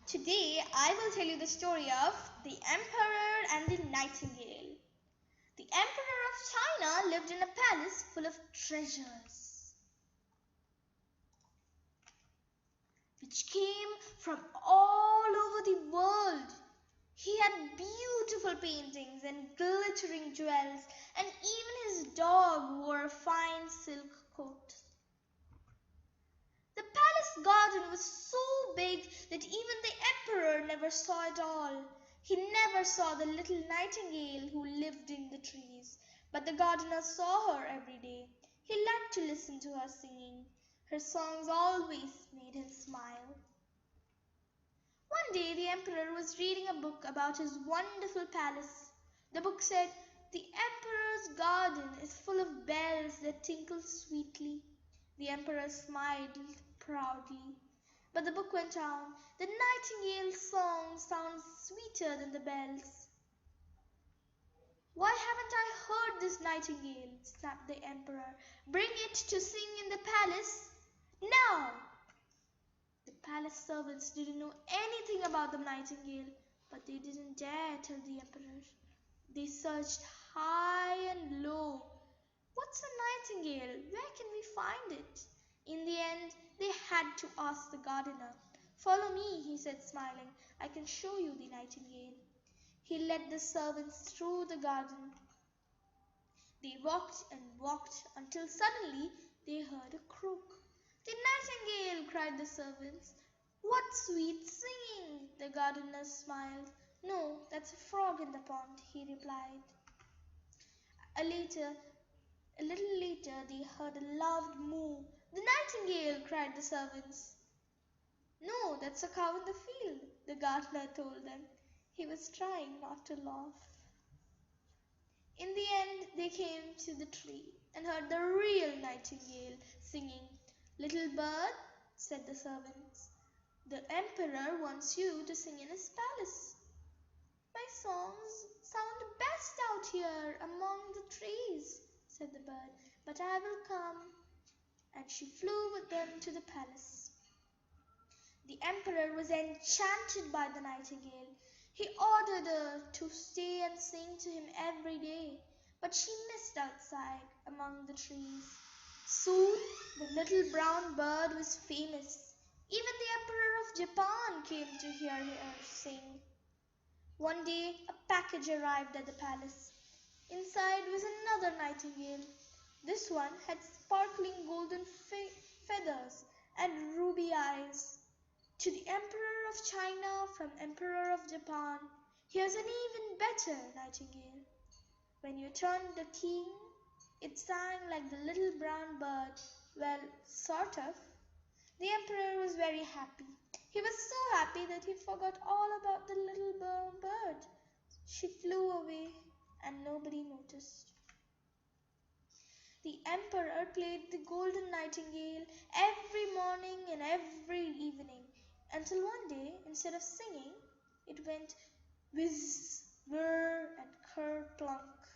Today I will tell you the story of the Emperor and the Nightingale. The Emperor of China lived in a palace full of treasures, which came from all over the world. He had beautiful paintings and glittering jewels, and even his dog wore a fine silk coat. The palace garden was so big that even the emperor never saw it all. He never saw the little nightingale who lived in the trees, but the gardener saw her every day. He liked to listen to her singing. Her songs always made him smile. One day the emperor was reading a book about his wonderful palace. The book said, "The emperor's garden is full of bells that tinkle sweetly." The emperor smiled proudly. But the book went on, "The nightingale's song sounds sweeter than the bells." "Why haven't I heard this nightingale?" snapped the emperor. "Bring it to sing in the palace now." The palace servants didn't know anything about the nightingale, but they didn't dare tell the emperor. They searched high and low. "What's a nightingale? Where can we find it?" In the end, they had to ask the gardener. "Follow me," he said, smiling. "I can show you the nightingale." He led the servants through the garden. They walked and walked until suddenly they heard a croak. "The nightingale!" cried the servants. "What sweet singing!" The gardener smiled. "No, that's a frog in the pond," he replied. A little later they heard a loud moo. "The nightingale!" cried the servants. "No, that's a cow in the field," the gardener told them. He was trying not to laugh. In the end they came to the tree and heard the real nightingale singing. "Little bird," said the servants, "the emperor wants you to sing in his palace." "My songs sound best out here among the trees," said the bird, "but I will come." And she flew with them to the palace. The emperor was enchanted by the nightingale. He ordered her to stay and sing to him every day, but she missed outside among the trees. Soon the little brown bird was famous. Even the Emperor of Japan came to hear her sing. One day a package arrived at the palace. Inside was another nightingale. This one had sparkling golden feathers and ruby eyes. "To the Emperor of China from Emperor of Japan, here's an even better nightingale." When you turned the key, it sang like the little brown bird. Well, sort of. The emperor was very happy. He was so happy that he forgot all about the little brown bird. She flew away and nobody noticed. The emperor played the golden nightingale every morning and every evening, until one day, instead of singing, it went whiz, whir, and ker-plunk.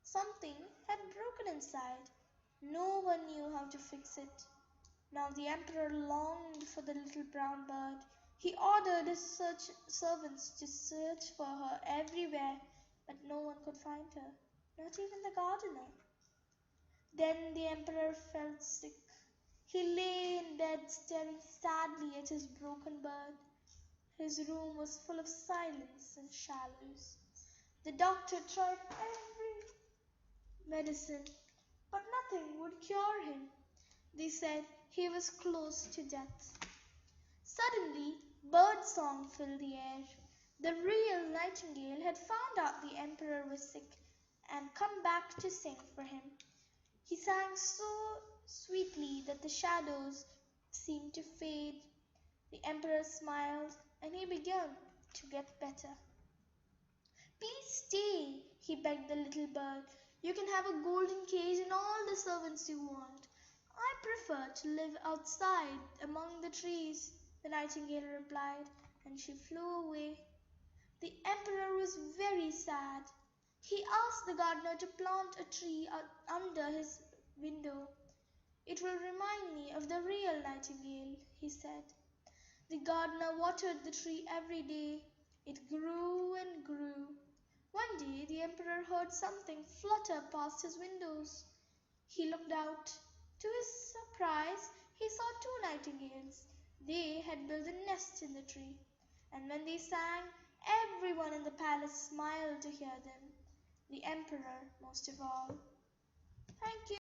Something had broken inside. No one knew how to fix it. Now the emperor longed for the little brown bird. He ordered his servants to search for her everywhere, but no one could find her, not even the gardener. Then the emperor felt sick. He lay in bed staring sadly at his broken bird. His room was full of silence and shadows. The doctor tried every medicine, but nothing would cure him. They said he was close to death. Suddenly, bird song filled the air. The real nightingale had found out the emperor was sick and come back to sing for him. He sang so sweetly that the shadows seemed to fade. The emperor smiled and he began to get better. "Please stay," he begged the little bird. "You can have a golden cage and all the servants you want. I prefer to live outside among the trees," the nightingale replied, and she flew away. The emperor was very sad. He asked the gardener to plant a tree under his window. "It will remind me of the real nightingale," he said. The gardener watered the tree every day. It grew and grew. One day the emperor heard something flutter past his windows. He looked out. To his surprise, he saw two nightingales. They had built a nest in the tree, and when they sang, everyone in the palace smiled to hear them, the emperor most of all. Thank you.